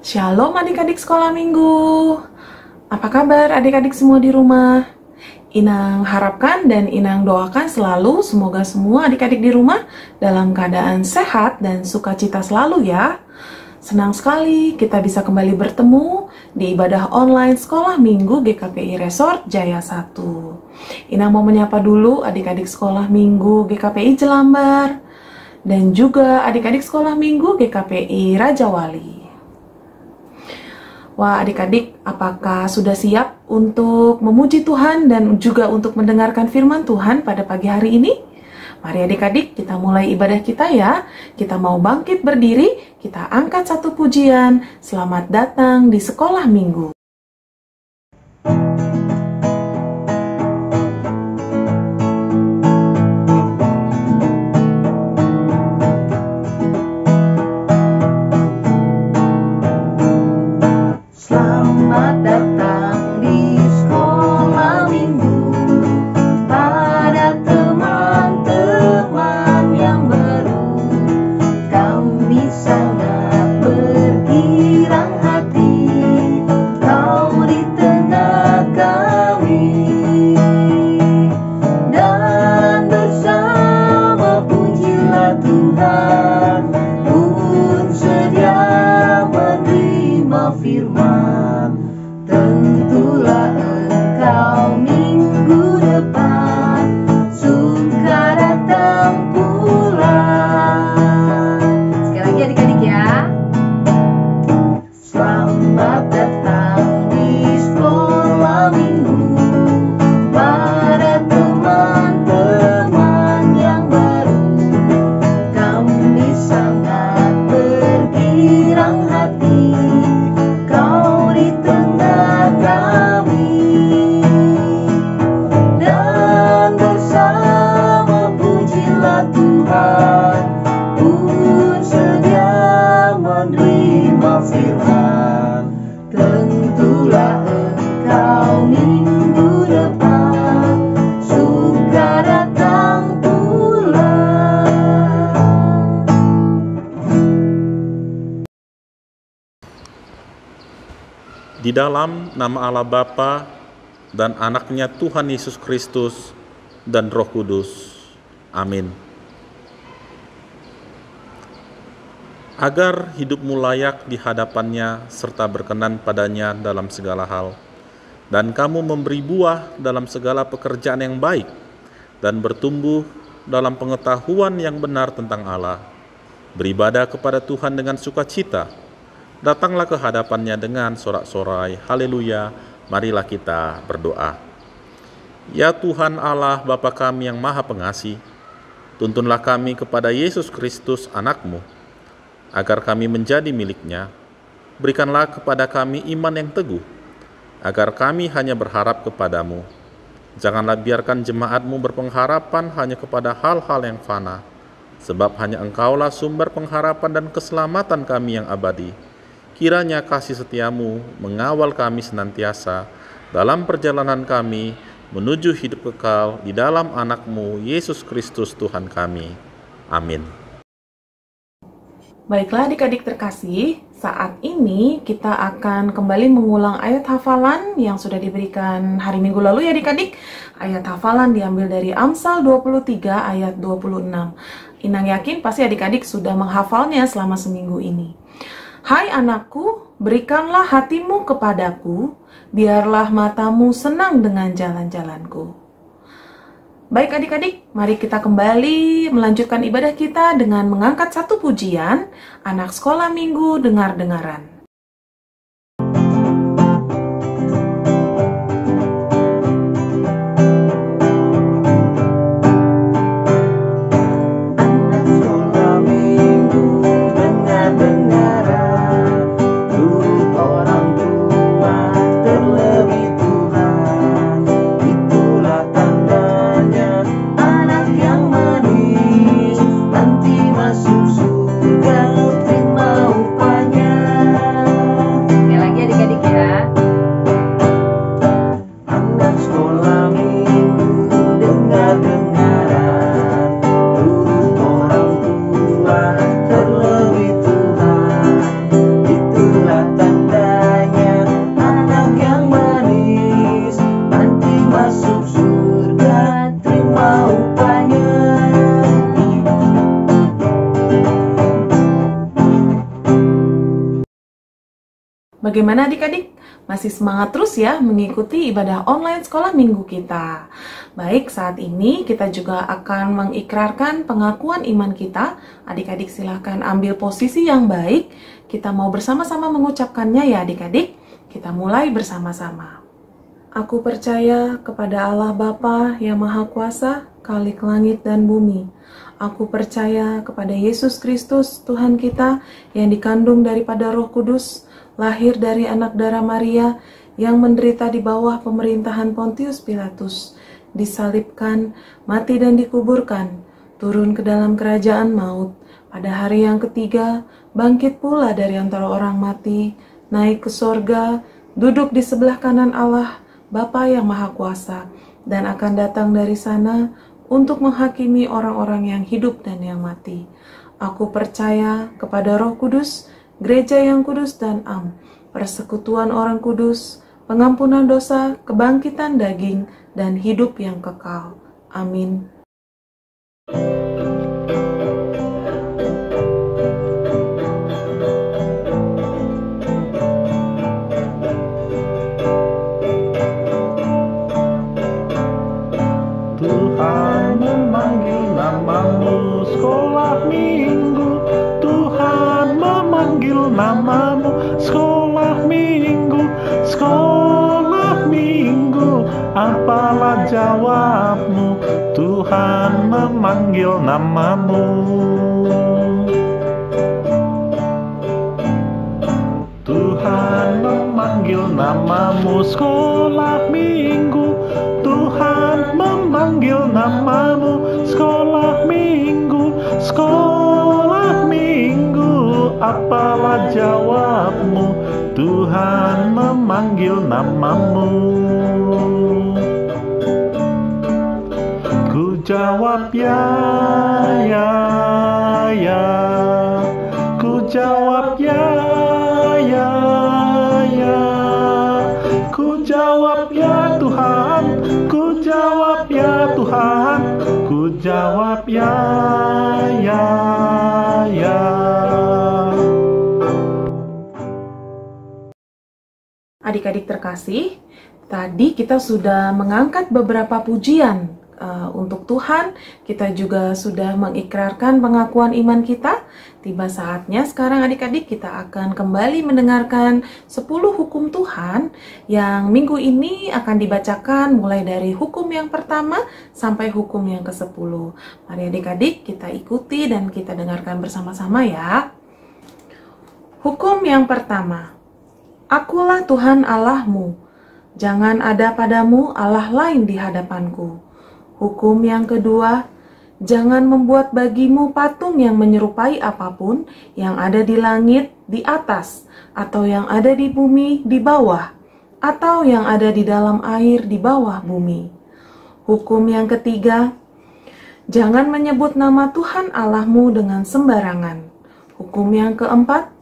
Shalom adik-adik sekolah minggu. Apa kabar adik-adik semua di rumah? Inang harapkan dan Inang doakan selalu semoga semua adik-adik di rumah dalam keadaan sehat dan sukacita selalu ya. Senang sekali kita bisa kembali bertemu di ibadah online sekolah minggu GKPI Resort Jaya 1. Inang mau menyapa dulu adik-adik sekolah minggu GKPI Jelambar dan juga adik-adik sekolah minggu GKPI Raja Wali. Wah, adik-adik, apakah sudah siap untuk memuji Tuhan dan juga untuk mendengarkan firman Tuhan pada pagi hari ini? Mari adik-adik, kita mulai ibadah kita ya. Kita mau bangkit berdiri, kita angkat satu pujian. Selamat datang di sekolah minggu. Di dalam nama Allah Bapa dan Anaknya Tuhan Yesus Kristus dan Roh Kudus. Amin. Agar hidupmu layak di hadapannya serta berkenan padanya dalam segala hal, dan kamu memberi buah dalam segala pekerjaan yang baik, dan bertumbuh dalam pengetahuan yang benar tentang Allah. Beribadah kepada Tuhan dengan sukacita. Datanglah ke hadapannya dengan sorak-sorai, haleluya, marilah kita berdoa. Ya Tuhan Allah Bapa kami yang maha pengasih, tuntunlah kami kepada Yesus Kristus anak-Mu, agar kami menjadi milik-Nya. Berikanlah kepada kami iman yang teguh, agar kami hanya berharap kepada-Mu. Janganlah biarkan jemaat-Mu berpengharapan hanya kepada hal-hal yang fana, sebab hanya Engkaulah sumber pengharapan dan keselamatan kami yang abadi. Kiranya kasih setiamu mengawal kami senantiasa dalam perjalanan kami menuju hidup kekal di dalam anak-Mu, Yesus Kristus Tuhan kami. Amin. Baiklah adik-adik terkasih, saat ini kita akan kembali mengulang ayat hafalan yang sudah diberikan hari Minggu lalu ya adik-adik. Ayat hafalan diambil dari Amsal 23 ayat 26. Inang yakin pasti adik-adik sudah menghafalnya selama seminggu ini. Hai anakku, berikanlah hatimu kepadaku, biarlah matamu senang dengan jalan-jalanku. Baik adik-adik, mari kita kembali melanjutkan ibadah kita dengan mengangkat satu pujian, anak sekolah minggu dengar-dengaran. Masuk surga terima upahnya. Bagaimana adik-adik? Masih semangat terus ya mengikuti ibadah online sekolah minggu kita. Baik, saat ini kita juga akan mengikrarkan pengakuan iman kita. Adik-adik silahkan ambil posisi yang baik. Kita mau bersama-sama mengucapkannya ya adik-adik. Kita mulai bersama-sama. Aku percaya kepada Allah Bapa yang Maha Kuasa, Khalik langit dan bumi. Aku percaya kepada Yesus Kristus, Tuhan kita, yang dikandung daripada Roh Kudus, lahir dari anak darah Maria, yang menderita di bawah pemerintahan Pontius Pilatus, disalibkan, mati dan dikuburkan, turun ke dalam kerajaan maut, pada hari yang ketiga, bangkit pula dari antara orang mati, naik ke sorga, duduk di sebelah kanan Allah, Bapa yang Maha Kuasa, dan akan datang dari sana untuk menghakimi orang-orang yang hidup dan yang mati. Aku percaya kepada Roh Kudus, gereja yang kudus dan am, persekutuan orang kudus, pengampunan dosa, kebangkitan daging, dan hidup yang kekal. Amin. Tuhan memanggil namamu sekolah minggu. Tuhan memanggil namamu sekolah minggu. Sekolah minggu, apalah jawabmu? Tuhan memanggil namamu. Tuhan memanggil namamu sekolah minggu. Tuhan memanggil namamu sekolah minggu. Sekolah minggu, apalah jawabmu? Tuhan memanggil namamu. Ku jawab ya, ya, ya. Ku jawab ya, ya, ya. Ku jawab ya Tuhan. Ku jawab ya Tuhan. Ku jawab ya, ya, ya. Adik-adik terkasih, tadi kita sudah mengangkat beberapa pujian untuk Tuhan. Kita juga sudah mengikrarkan pengakuan iman kita. Tiba saatnya sekarang adik-adik kita akan kembali mendengarkan 10 hukum Tuhan yang minggu ini akan dibacakan mulai dari hukum yang pertama sampai hukum yang ke-10. Mari adik-adik kita ikuti dan kita dengarkan bersama-sama ya. Hukum yang pertama. Akulah Tuhan Allahmu, jangan ada padamu Allah lain di hadapanku. Hukum yang kedua, jangan membuat bagimu patung yang menyerupai apapun yang ada di langit di atas, atau yang ada di bumi di bawah, atau yang ada di dalam air di bawah bumi. Hukum yang ketiga, jangan menyebut nama Tuhan Allahmu dengan sembarangan. Hukum yang keempat,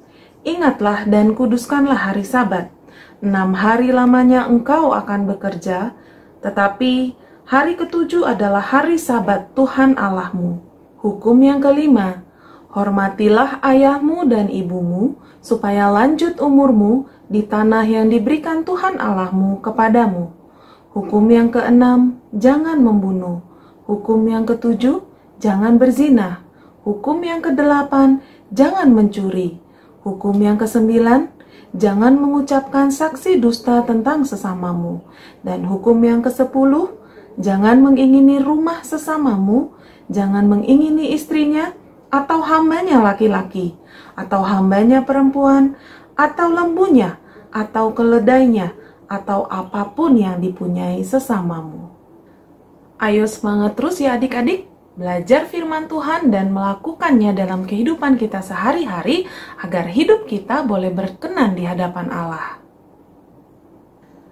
ingatlah dan kuduskanlah hari Sabat. 6 hari lamanya engkau akan bekerja, tetapi hari ke-7 adalah hari Sabat Tuhan Allahmu. Hukum yang kelima, hormatilah ayahmu dan ibumu, supaya lanjut umurmu di tanah yang diberikan Tuhan Allahmu kepadamu. Hukum yang keenam, jangan membunuh. Hukum yang ke-7, jangan berzina. Hukum yang ke-8, jangan mencuri. Hukum yang ke-9, jangan mengucapkan saksi dusta tentang sesamamu. Dan hukum yang ke-10, jangan mengingini rumah sesamamu, jangan mengingini istrinya, atau hambanya laki-laki, atau hambanya perempuan, atau lembunya, atau keledainya, atau apapun yang dipunyai sesamamu. Ayo semangat terus ya adik-adik, belajar firman Tuhan dan melakukannya dalam kehidupan kita sehari-hari agar hidup kita boleh berkenan di hadapan Allah.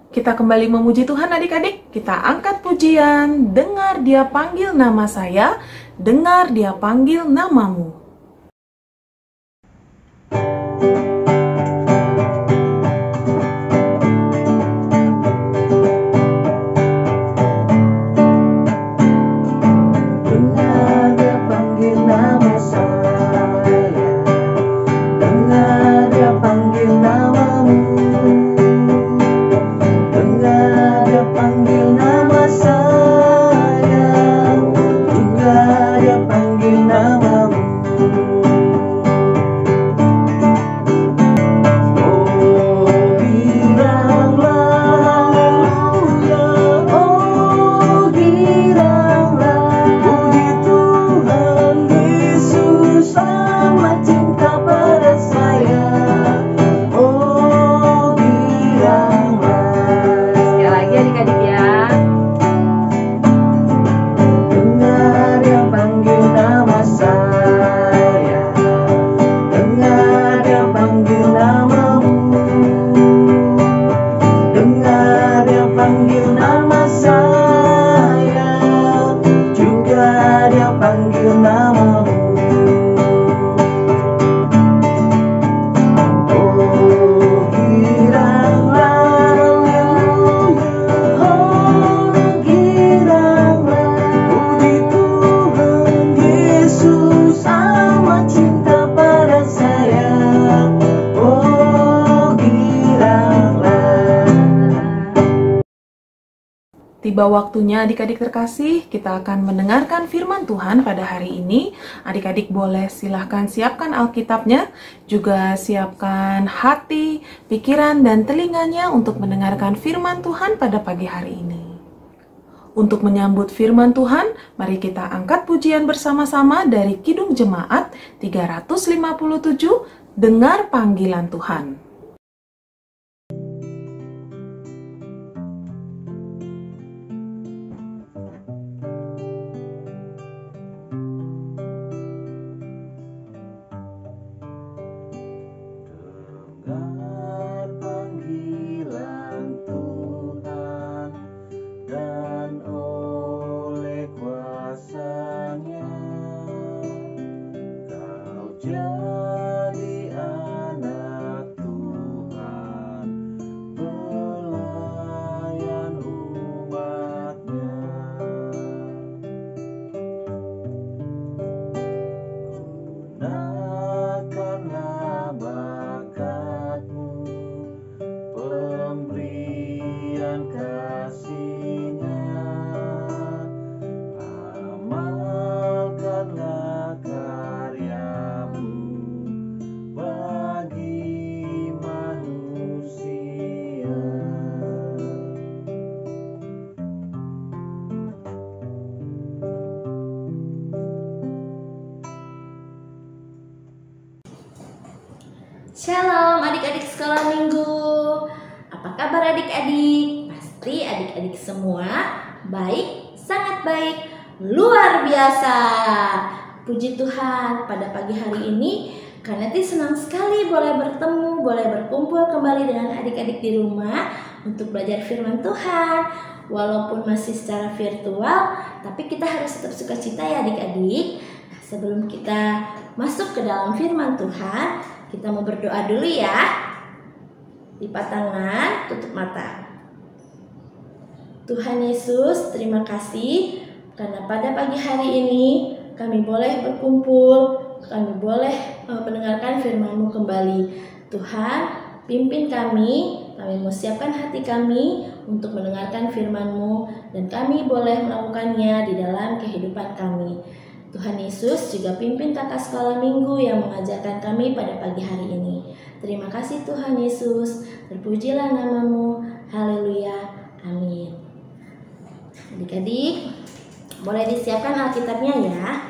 Kita kembali memuji Tuhan adik-adik. Kita angkat pujian, dengar Dia panggil nama saya, dengar Dia panggil namamu. Dengar Dia panggil namamu. namamu. Oh giranglah, oh giranglah, puji Tuhan Yesus amat cinta pada saya. Oh giranglah. Tiba waktunya adik-adik terkasih, kita akan mendengarkan firman Tuhan pada hari ini. Adik-adik boleh silahkan siapkan Alkitabnya, juga siapkan hati, pikiran, dan telinganya untuk mendengarkan firman Tuhan pada pagi hari ini. Untuk menyambut firman Tuhan, mari kita angkat pujian bersama-sama dari Kidung Jemaat 357, Dengar Panggilan Tuhan. Dengar panggilan Tuhan, dan oleh kuasa-Nya kau jadi anak Tuhan, pelayan umat-Nya. Gunakanlah bakatmu, pemberian kasih-Nya, amalkanlah karyamu bagi manusia. Shalom adik-adik sekolah minggu. Apa kabar adik-adik? Pasti adik-adik semua baik, sangat baik, luar biasa. Puji Tuhan, pada pagi hari ini Kaneti senang sekali boleh bertemu, boleh berkumpul kembali dengan adik-adik di rumah untuk belajar firman Tuhan. Walaupun masih secara virtual, tapi kita harus tetap sukacita ya adik-adik. Nah, sebelum kita masuk ke dalam firman Tuhan, kita mau berdoa dulu ya. Lipat tangan, tutup mata. Tuhan Yesus, terima kasih karena pada pagi hari ini kami boleh berkumpul, kami boleh mendengarkan firman-Mu kembali. Tuhan, pimpin kami mau siapkan hati kami untuk mendengarkan firman-Mu, dan kami boleh melakukannya di dalam kehidupan kami. Tuhan Yesus juga pimpin kakak sekolah minggu yang mengajarkan kami pada pagi hari ini. Terima kasih Tuhan Yesus, terpujilah nama-Mu, haleluya, amin. Adik-adik, boleh disiapkan Alkitabnya ya.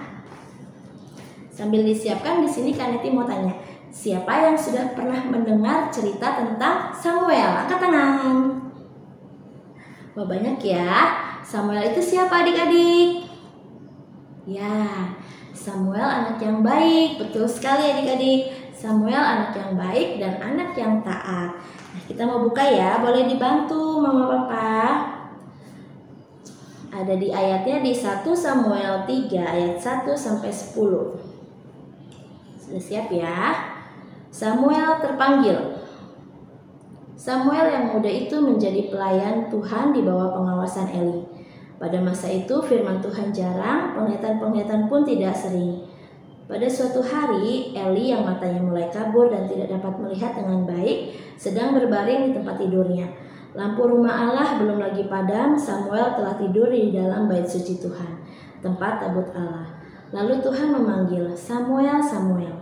Sambil disiapkan, di sini Kaneti mau tanya, siapa yang sudah pernah mendengar cerita tentang Samuel? Angkat tangan. Wah, banyak ya. Samuel itu siapa adik-adik? Ya, Samuel anak yang baik. Betul sekali adik-adik. Samuel anak yang baik dan anak yang taat. Nah, kita mau buka ya. Boleh dibantu Mama Papa. Ada di ayatnya di 1 Samuel 3 ayat 1 sampai 10. Sudah siap ya? Samuel terpanggil. Samuel yang muda itu menjadi pelayan Tuhan di bawah pengawasan Eli. Pada masa itu firman Tuhan jarang, penglihatan-penglihatan pun tidak sering. Pada suatu hari, Eli yang matanya mulai kabur dan tidak dapat melihat dengan baik, sedang berbaring di tempat tidurnya. Lampu rumah Allah belum lagi padam, Samuel telah tidur di dalam bait suci Tuhan, tempat tabut Allah. Lalu Tuhan memanggil, "Samuel, Samuel."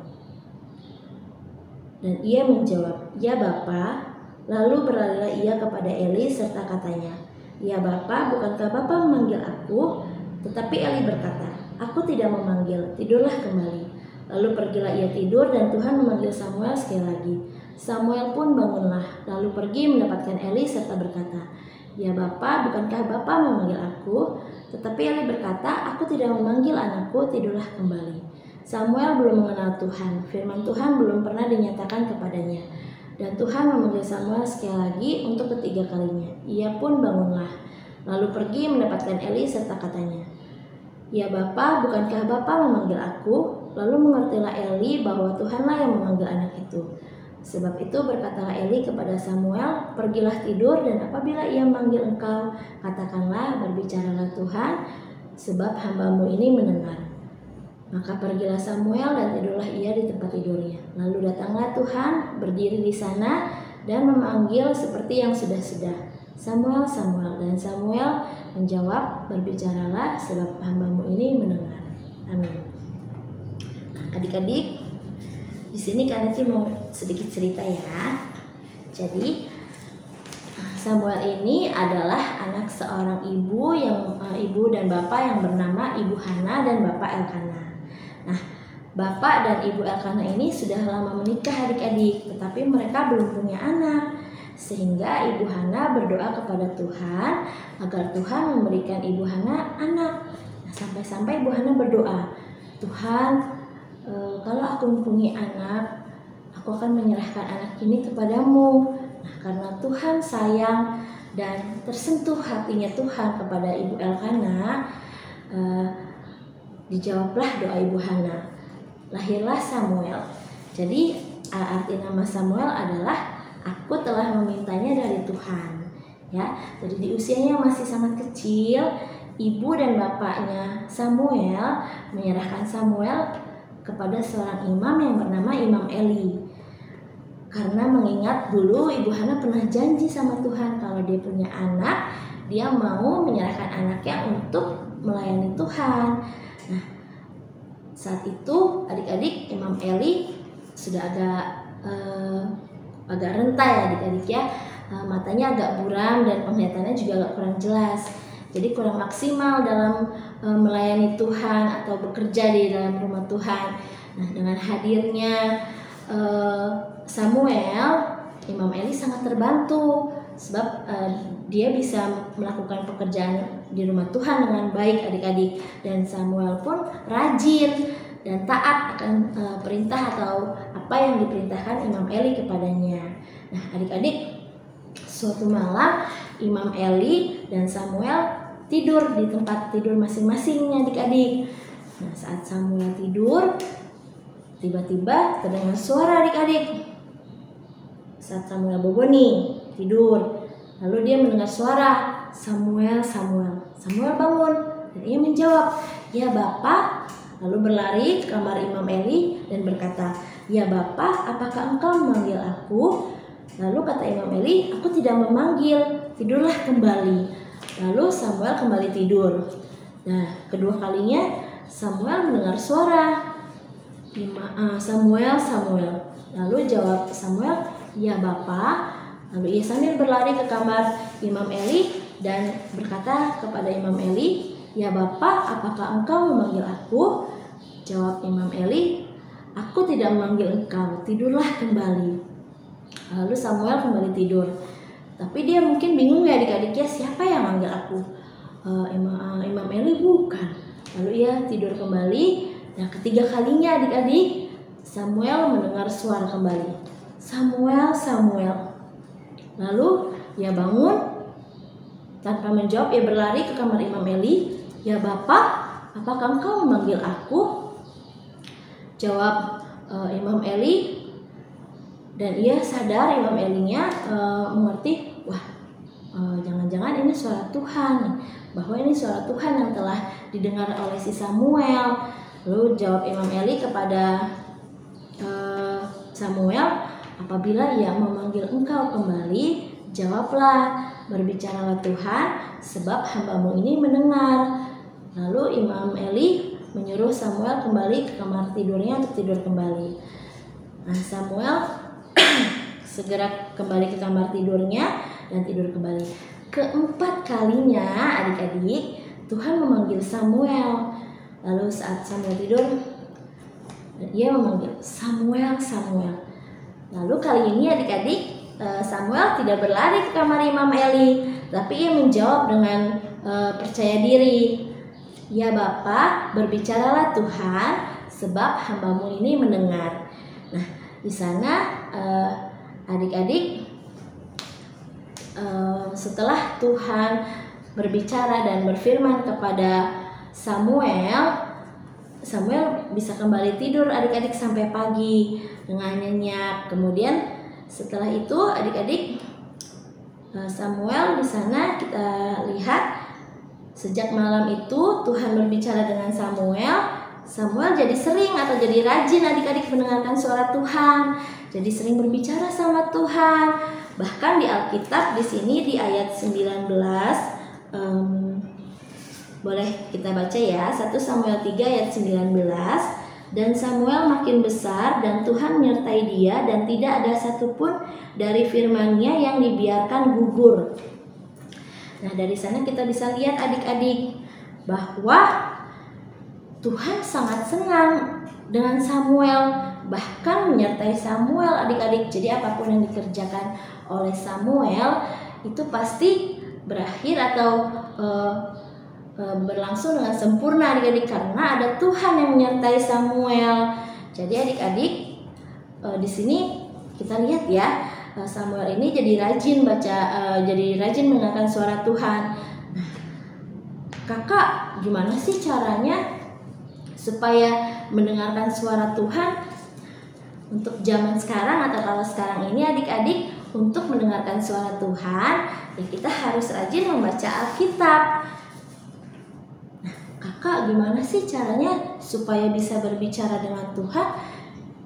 Dan ia menjawab, "Ya Bapa." Lalu berlarilah ia kepada Eli serta katanya, "Ya Bapa, bukankah Bapa memanggil aku?" Tetapi Eli berkata, "Aku tidak memanggil, tidurlah kembali." Lalu pergilah ia tidur dan Tuhan memanggil Samuel sekali lagi. Samuel pun bangunlah, lalu pergi mendapatkan Eli serta berkata, "Ya Bapa, bukankah Bapa memanggil aku?" Tetapi Eli berkata, "Aku tidak memanggil anakku, tidurlah kembali." Samuel belum mengenal Tuhan, firman Tuhan belum pernah dinyatakan kepadanya. Dan Tuhan memanggil Samuel sekali lagi untuk ketiga kalinya. Ia pun bangunlah, lalu pergi mendapatkan Eli serta katanya, "Ya Bapa, bukankah Bapa memanggil aku?" Lalu mengertilah Eli bahwa Tuhanlah yang memanggil anak itu. Sebab itu berkatalah Eli kepada Samuel, "Pergilah tidur, dan apabila ia memanggil engkau, katakanlah, berbicaralah Tuhan, sebab hamba-Mu ini mendengar." Maka pergilah Samuel dan tidurlah ia di tempat tidurnya. Lalu datanglah Tuhan, berdiri di sana dan memanggil seperti yang sudah-sudah, "Samuel, Samuel." Dan Samuel menjawab, "Berbicaralah, sebab hamba-Mu ini mendengar." Amin. Adik-adik, di sini Kaneci mau sedikit cerita ya. Jadi Samuel ini adalah anak seorang ibu dan bapak yang bernama Ibu Hana dan Bapak Elkana. Nah, Bapak dan Ibu Elkana ini sudah lama menikah adik-adik, tetapi mereka belum punya anak. Sehingga Ibu Hana berdoa kepada Tuhan agar Tuhan memberikan Ibu Hana anak. Nah, sampai-sampai Ibu Hana berdoa, "Tuhan, kalau aku mempunyai anak, aku akan menyerahkan anak ini kepadamu." Nah, karena Tuhan sayang dan tersentuh hatinya Tuhan kepada Ibu Elkana, dijawablah doa Ibu Hana. Lahirlah Samuel. Jadi arti nama Samuel adalah "Aku telah memintanya dari Tuhan." Ya, jadi di usianya masih sangat kecil, ibu dan bapaknya Samuel menyerahkan Samuel kepada seorang imam yang bernama Imam Eli. Karena mengingat dulu Ibu Hana pernah janji sama Tuhan kalau dia punya anak, dia mau menyerahkan anaknya untuk melayani Tuhan. Nah, saat itu adik-adik, Imam Eli sudah agak renta ya adik-adik ya, matanya agak buram dan penglihatannya juga agak kurang jelas. Jadi kurang maksimal dalam melayani Tuhan atau bekerja di dalam rumah Tuhan. Nah, dengan hadirnya Samuel, Imam Eli sangat terbantu sebab dia bisa melakukan pekerjaan di rumah Tuhan dengan baik adik-adik. Dan Samuel pun rajin dan taat akan perintah atau apa yang diperintahkan Imam Eli kepadanya. Nah, adik-adik, suatu malam Imam Eli dan Samuel tidur di tempat tidur masing-masing adik-adik. Nah, saat Samuel tidur, tiba-tiba terdengar suara adik-adik. Saat Samuel bobo nih, tidur, lalu dia mendengar suara, "Samuel, Samuel." Samuel bangun dan ia menjawab, "Ya Bapa." Lalu berlari ke kamar Imam Eli dan berkata, "Ya Bapa, apakah engkau memanggil aku?" Lalu kata Imam Eli, "Aku tidak memanggil, tidurlah kembali." Lalu Samuel kembali tidur. Nah, kedua kalinya Samuel mendengar suara, "Samuel, Samuel." Lalu jawab Samuel, "Ya Bapa." Lalu ia sambil berlari ke kamar Imam Eli dan berkata kepada Imam Eli, "Ya Bapa, apakah engkau memanggil aku?" Jawab Imam Eli, "Aku tidak memanggil engkau, tidurlah kembali." Lalu Samuel kembali tidur. Tapi dia mungkin bingung ya adik-adik ya, siapa yang manggil aku? Imam Eli bukan. Lalu ia tidur kembali. Nah, ketiga kalinya adik-adik, Samuel mendengar suara kembali, "Samuel, Samuel." Lalu ia bangun, tanpa menjawab ia berlari ke kamar Imam Eli, "Ya Bapa, apakah engkau memanggil aku?" Jawab Imam Eli. Dan ia sadar, Imam Elinya mengerti, jangan-jangan ini suara Tuhan, bahwa ini suara Tuhan yang telah didengar oleh si Samuel. Lalu jawab Imam Eli kepada Samuel, "Apabila ia memanggil engkau kembali, jawablah, berbicaralah Tuhan, sebab hamba-Mu ini mendengar." Lalu Imam Eli menyuruh Samuel kembali ke kamar tidurnya untuk tidur kembali. Nah, Samuel segera kembali ke kamar tidurnya dan tidur kembali. Keempat kalinya adik-adik, Tuhan memanggil Samuel. Lalu saat Samuel tidur, ia memanggil, "Samuel, Samuel." Lalu kali ini adik-adik, Samuel tidak berlari ke kamar Imam Eli, tapi ia menjawab dengan percaya diri, "Ya Bapa, berbicaralah Tuhan, sebab hamba-Mu ini mendengar." Nah, di sana adik-adik, setelah Tuhan berbicara dan berfirman kepada Samuel bisa kembali tidur adik-adik sampai pagi dengan nyenyak. Kemudian setelah itu adik-adik, Samuel di sana kita lihat sejak malam itu Tuhan berbicara dengan Samuel. Samuel jadi sering atau jadi rajin adik-adik mendengarkan suara Tuhan. Jadi sering berbicara sama Tuhan. Bahkan di Alkitab di sini di ayat 19 boleh kita baca ya, 1 Samuel 3 ayat 19. Dan Samuel makin besar dan Tuhan menyertai dia dan tidak ada satupun dari firman-Nya yang dibiarkan gugur. Nah, dari sana kita bisa lihat adik-adik bahwa Tuhan sangat senang dengan Samuel, bahkan menyertai Samuel adik-adik. Jadi apapun yang dikerjakan oleh Samuel itu pasti berakhir atau berlangsung dengan sempurna adik-adik, karena ada Tuhan yang menyertai Samuel. Jadi adik-adik, di sini kita lihat ya, Samuel ini jadi rajin jadi rajin mendengarkan suara Tuhan. Nah, kakak, gimana sih caranya supaya mendengarkan suara Tuhan untuk zaman sekarang atau kalau sekarang ini adik-adik? Untuk mendengarkan suara Tuhan, ya kita harus rajin membaca Alkitab. Kak, gimana sih caranya supaya bisa berbicara dengan Tuhan?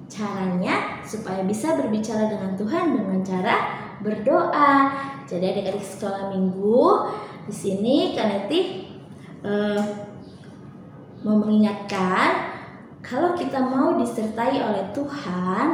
Caranya supaya bisa berbicara dengan Tuhan dengan cara berdoa. Jadi adik-adik sekolah minggu, di sini Kaneti mau mengingatkan kalau kita mau disertai oleh Tuhan,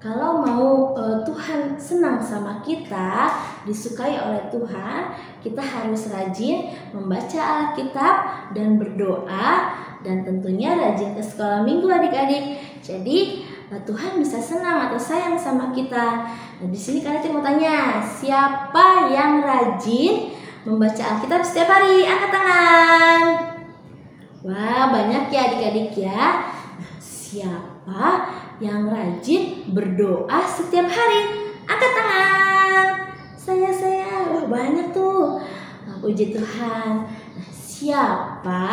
kalau mau Tuhan senang sama kita, disukai oleh Tuhan, kita harus rajin membaca Alkitab dan berdoa, dan tentunya rajin ke sekolah minggu adik-adik. Jadi Tuhan bisa senang atau sayang sama kita. Nah, di sini kalian mau tanya, siapa yang rajin membaca Alkitab setiap hari? Angkat tangan. Wah, banyak ya adik-adik ya. Nah, siapa yang rajin berdoa setiap hari? Angkat tangan. Saya. Wah, banyak tuh. Nah, puji Tuhan. Nah, siapa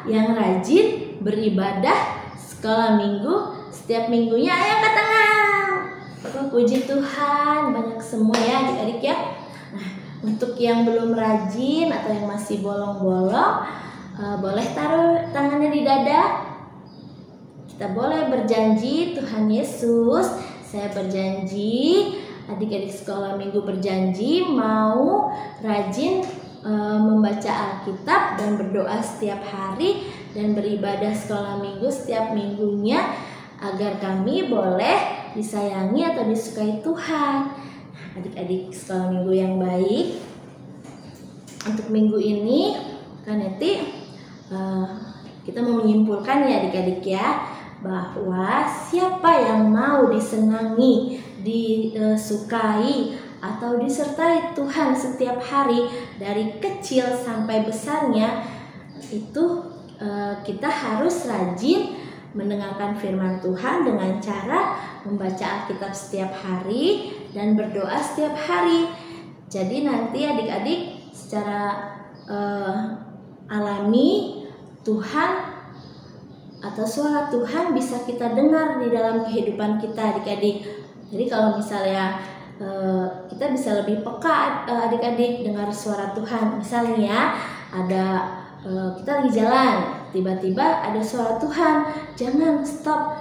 yang rajin beribadah sekolah minggu setiap minggunya? Ayo angkat tangan. Wah, puji Tuhan, banyak semua ya adik-adik ya. Nah, untuk yang belum rajin atau yang masih bolong-bolong, boleh taruh tangannya di dada. Kita boleh berjanji, Tuhan Yesus, saya berjanji, adik-adik sekolah minggu berjanji mau rajin membaca Alkitab dan berdoa setiap hari dan beribadah sekolah minggu setiap minggunya agar kami boleh disayangi atau disukai Tuhan. Adik-adik sekolah minggu yang baik, untuk minggu ini Kaneti kita mau menyimpulkan ya adik-adik ya, bahwa siapa yang mau disenangi, disukai atau disertai Tuhan setiap hari dari kecil sampai besarnya, itu kita harus rajin mendengarkan firman Tuhan dengan cara membaca Alkitab setiap hari dan berdoa setiap hari. Jadi nanti adik-adik secara alami Tuhan atau suara Tuhan bisa kita dengar di dalam kehidupan kita adik-adik. Jadi kalau misalnya kita bisa lebih peka adik-adik dengar suara Tuhan. Misalnya ada kita lagi jalan, tiba-tiba ada suara Tuhan, jangan stop.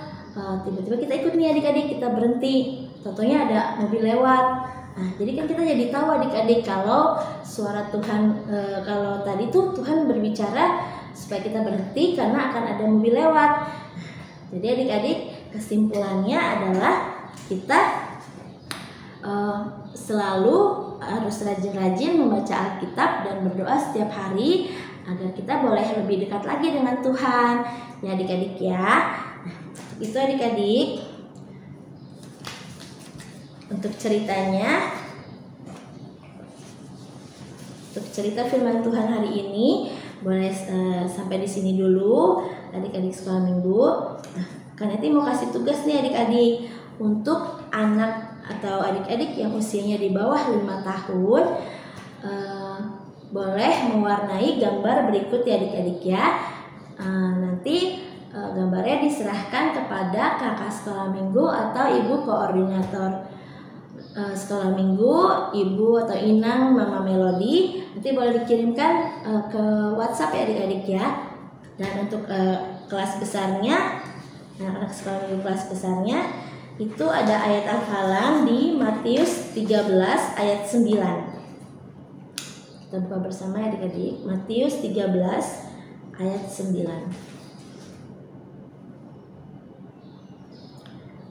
Tiba-tiba kita ikut nih adik-adik, kita berhenti. Contohnya ada mobil lewat. Nah, jadi kan kita jadi tahu adik-adik kalau suara Tuhan, kalau tadi tuh Tuhan berbicara supaya kita berhenti karena akan ada mobil lewat. Jadi adik-adik, kesimpulannya adalah kita selalu harus rajin-rajin membaca Alkitab dan berdoa setiap hari agar kita boleh lebih dekat lagi dengan Tuhan. Ya adik-adik ya. Nah, itu adik-adik untuk ceritanya. Untuk cerita firman Tuhan hari ini boleh sampai di sini dulu adik-adik sekolah minggu. Nah, Kaneti mau kasih tugas nih adik-adik untuk anak atau adik-adik yang usianya di bawah 5 tahun, boleh mewarnai gambar berikut ya adik-adik ya. Nanti gambarnya diserahkan kepada kakak sekolah minggu atau ibu koordinator sekolah minggu, ibu atau inang, mama Melody. Nanti boleh dikirimkan ke WhatsApp ya adik-adik ya. Dan untuk kelas besarnya, anak-anak sekolah minggu kelas besarnya, itu ada ayat hafalan di Matius 13 ayat 9. Kita buka bersama ya adik-adik. Matius 13 ayat 9.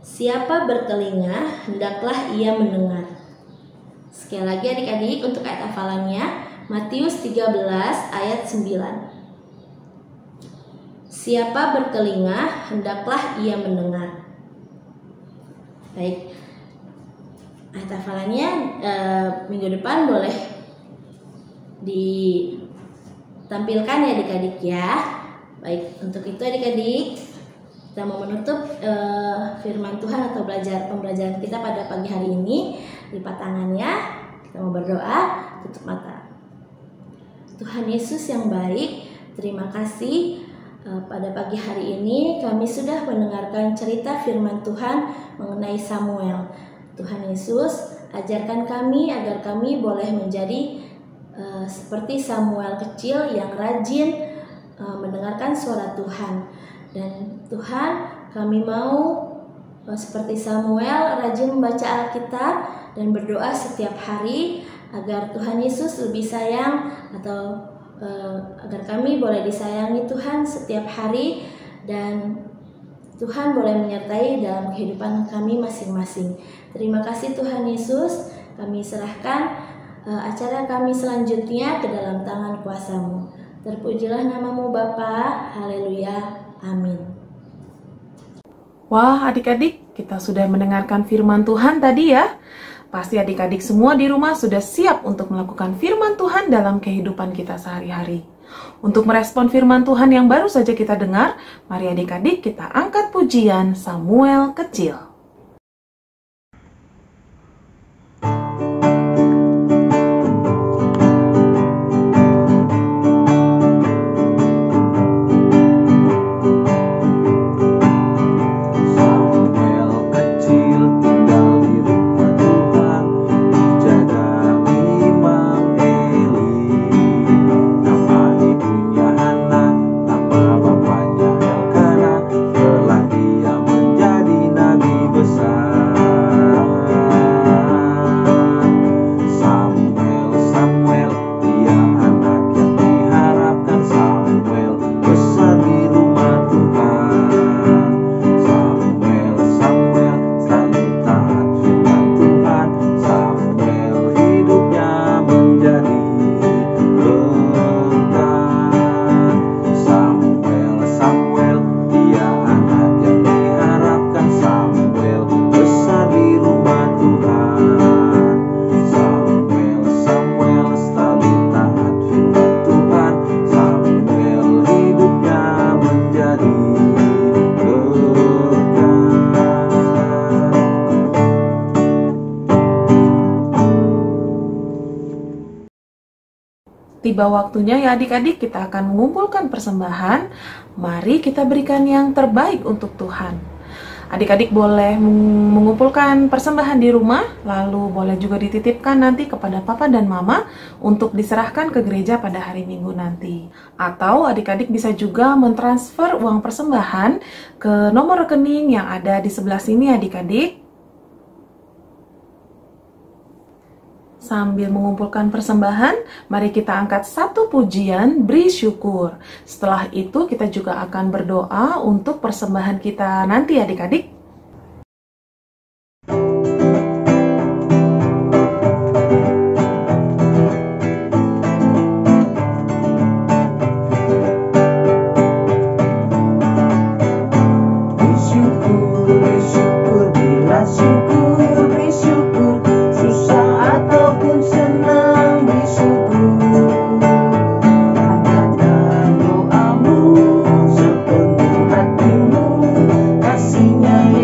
Siapa bertelinga, hendaklah ia mendengar. Sekali lagi adik-adik untuk ayat hafalannya, Matius 13 ayat 9. Siapa bertelinga, hendaklah ia mendengar. Baik, ayat hafalannya minggu depan boleh ditampilkan ya adik-adik ya. Baik, untuk itu adik-adik, kita mau menutup firman Tuhan atau pembelajaran kita pada pagi hari ini. Lipat tangannya, kita mau berdoa, tutup mata. Tuhan Yesus yang baik, terima kasih pada pagi hari ini kami sudah mendengarkan cerita firman Tuhan mengenai Samuel. Tuhan Yesus, ajarkan kami agar kami boleh menjadi seperti Samuel kecil yang rajin mendengarkan suara Tuhan. Dan Tuhan, kami mau seperti Samuel rajin membaca Alkitab dan berdoa setiap hari agar Tuhan Yesus lebih sayang atau agar kami boleh disayangi Tuhan setiap hari dan Tuhan boleh menyertai dalam kehidupan kami masing-masing. Terima kasih Tuhan Yesus, kami serahkan acara kami selanjutnya ke dalam tangan kuasa-Mu. Terpujilah nama-Mu Bapa, haleluya, amin. Wah adik-adik, kita sudah mendengarkan firman Tuhan tadi ya. Pasti adik-adik semua di rumah sudah siap untuk melakukan firman Tuhan dalam kehidupan kita sehari-hari. Untuk merespon firman Tuhan yang baru saja kita dengar, mari adik-adik kita angkat pujian Samuel Kecil. Tiba waktunya ya adik-adik, kita akan mengumpulkan persembahan. Mari kita berikan yang terbaik untuk Tuhan. Adik-adik boleh mengumpulkan persembahan di rumah, lalu boleh juga dititipkan nanti kepada papa dan mama untuk diserahkan ke gereja pada hari Minggu nanti. Atau adik-adik bisa juga mentransfer uang persembahan ke nomor rekening yang ada di sebelah sini adik-adik. Sambil mengumpulkan persembahan, mari kita angkat satu pujian, beri syukur. Setelah itu kita juga akan berdoa untuk persembahan kita nanti adik-adik. Kasihnya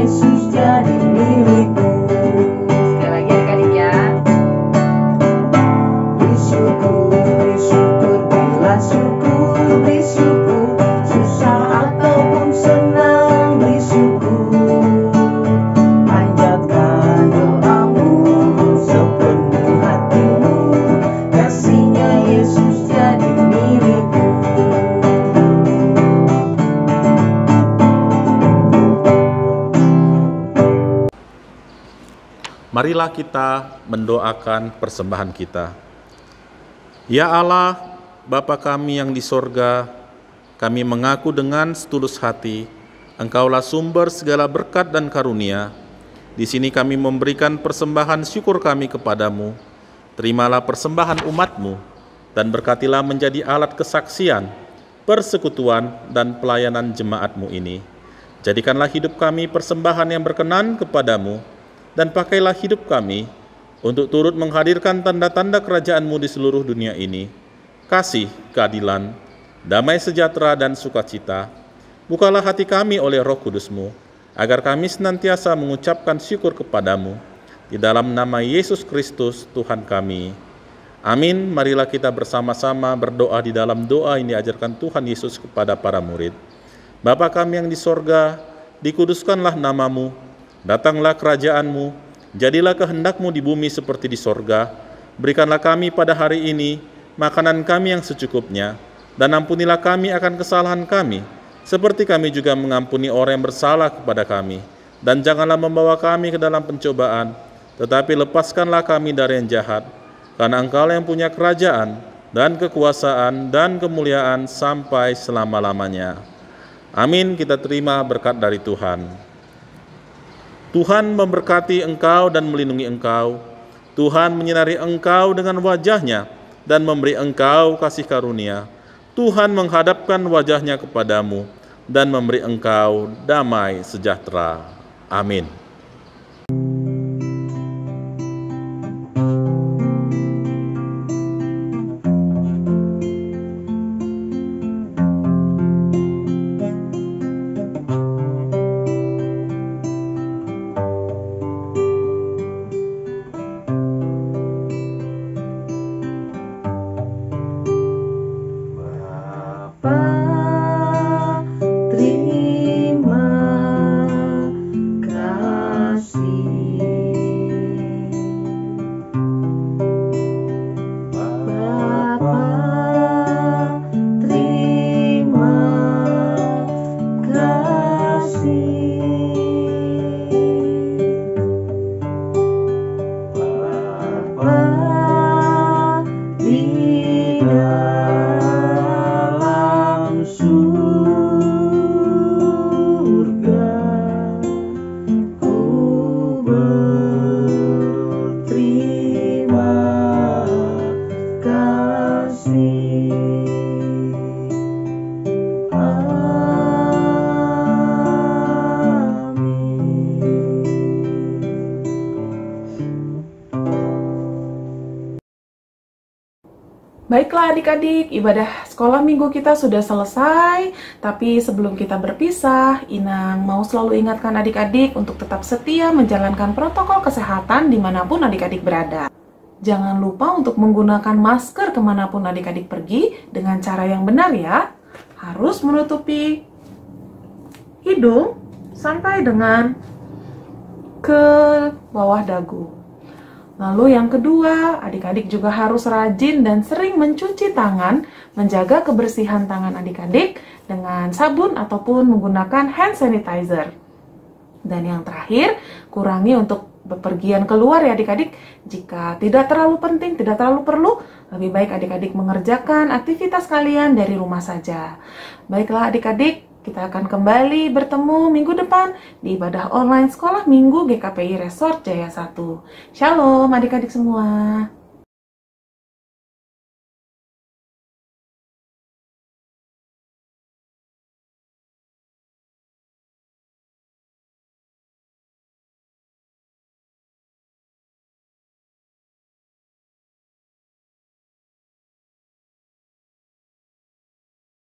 marilah kita mendoakan persembahan kita. Ya Allah, Bapa kami yang di sorga, kami mengaku dengan setulus hati, Engkaulah sumber segala berkat dan karunia. Di sini kami memberikan persembahan syukur kami kepadamu. Terimalah persembahan umat-Mu, dan berkatilah menjadi alat kesaksian, persekutuan, dan pelayanan jemaat-Mu ini. Jadikanlah hidup kami persembahan yang berkenan kepadamu, dan pakailah hidup kami untuk turut menghadirkan tanda-tanda kerajaan-Mu di seluruh dunia ini, kasih, keadilan, damai sejahtera, dan sukacita. Bukalah hati kami oleh Roh Kudus-Mu, agar kami senantiasa mengucapkan syukur kepadamu, di dalam nama Yesus Kristus Tuhan kami. Amin. Marilah kita bersama-sama berdoa di dalam doa yang diajarkan Tuhan Yesus kepada para murid. Bapa kami yang di sorga, dikuduskanlah namamu, datanglah kerajaan-Mu, jadilah kehendak-Mu di bumi seperti di sorga. Berikanlah kami pada hari ini makanan kami yang secukupnya, dan ampunilah kami akan kesalahan kami, seperti kami juga mengampuni orang yang bersalah kepada kami. Dan janganlah membawa kami ke dalam pencobaan, tetapi lepaskanlah kami dari yang jahat, karena Engkau yang punya kerajaan, dan kekuasaan, dan kemuliaan sampai selama-lamanya. Amin. Kita terima berkat dari Tuhan. Tuhan memberkati engkau dan melindungi engkau. Tuhan menyinari engkau dengan wajah-Nya dan memberi engkau kasih karunia. Tuhan menghadapkan wajah-Nya kepadamu dan memberi engkau damai sejahtera. Amin. Baiklah adik-adik, ibadah sekolah minggu kita sudah selesai. Tapi sebelum kita berpisah, Inang mau selalu ingatkan adik-adik untuk tetap setia menjalankan protokol kesehatan dimanapun adik-adik berada. Jangan lupa untuk menggunakan masker kemanapun adik-adik pergi dengan cara yang benar ya. Harus menutupi hidung sampai dengan ke bawah dagu. Lalu yang kedua, adik-adik juga harus rajin dan sering mencuci tangan, menjaga kebersihan tangan adik-adik dengan sabun ataupun menggunakan hand sanitizer. Dan yang terakhir, kurangi untuk bepergian keluar ya adik-adik. Jika tidak terlalu penting, tidak terlalu perlu, lebih baik adik-adik mengerjakan aktivitas kalian dari rumah saja. Baiklah adik-adik, kita akan kembali bertemu minggu depan di ibadah online sekolah minggu GKPI Resort Jaya 1. Shalom adik-adik semua.